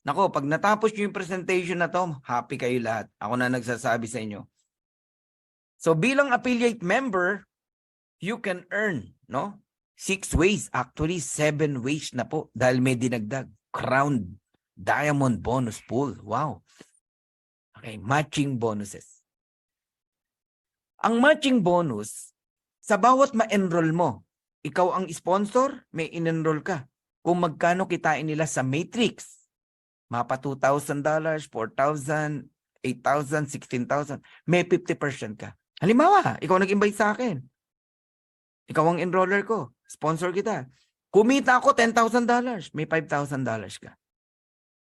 Nako, pag natapos nyo yung presentation na to, happy kayo lahat. Ako na nagsasabi sa inyo. So bilang affiliate member, you can earn, no? 6 ways, actually 7 ways na po dahil may dinagdag. Crown Diamond Bonus Pool. Wow. Okay, matching bonuses. Ang matching bonus, sa bawat ma-enroll mo, ikaw ang sponsor, may in-enroll ka. Kung magkano kitain nila sa Matrix, mapa $2,000, $4,000, $8,000, $16,000, may 50% ka. Halimbawa, ikaw nag-invite sa akin. Ikaw ang enroller ko. Sponsor kita. Kumita ako $10,000, may $5,000 ka.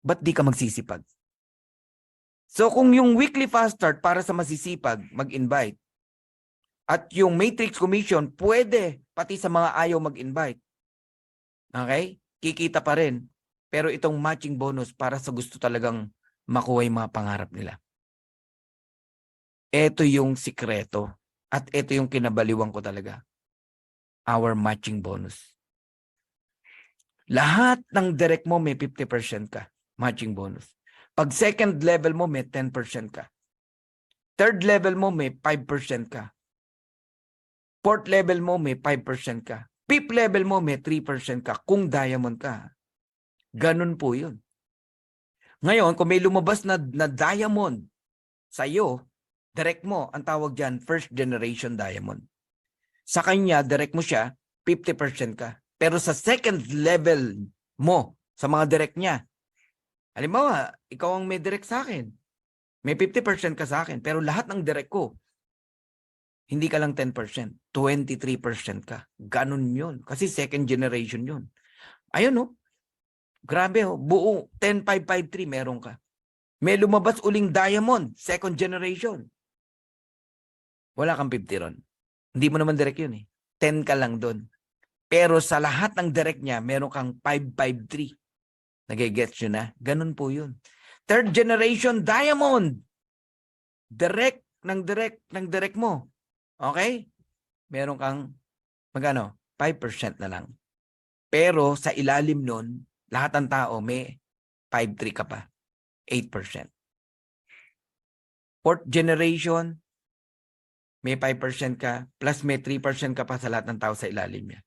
Ba't di ka magsisipag? So kung yung weekly fast start para sa masisipag, mag-invite, at yung matrix commission, pwede pati sa mga ayaw mag-invite. Okay? Kikita pa rin. Pero itong matching bonus para sa gusto talagang makuha yung mga pangarap nila. Ito yung sikreto. At ito yung kinabaliwan ko talaga. Our matching bonus. Lahat ng direct mo may 50% ka. Matching bonus. Pag second level mo may 10% ka. Third level mo may 5% ka. Fourth level mo may 5% ka. Fifth level mo may 3% ka kung diamond ka. Ganun po yun. Ngayon, kung may lumabas na diamond sa iyo, direct mo, ang tawag dyan, first generation diamond. Sa kanya, direct mo siya, 50% ka. Pero sa second level mo, sa mga direct niya, halimbawa, ikaw ang may direct sa akin. May 50% ka sa akin, pero lahat ng direct ko, hindi ka lang 10%, 23% ka. Ganun yun. Kasi second generation yun. Ayun, no? Grabe, oh. Buo 10,553 meron ka. May lumabas uling diamond, second generation. Wala kang 50 ron. Hindi mo naman direct yun eh. 10 ka lang doon. Pero sa lahat ng direct niya, meron kang 553. Nagigets nyo na? Ganun po yun. Third generation diamond. Direct ng direct mo. Okay? Meron kang magano? 5% na lang. Pero sa ilalim nun, lahat ng tao may 5-3 ka pa. 8%. Fourth generation, may 5% ka, plus may 3% ka pa sa lahat ng tao sa ilalim niya.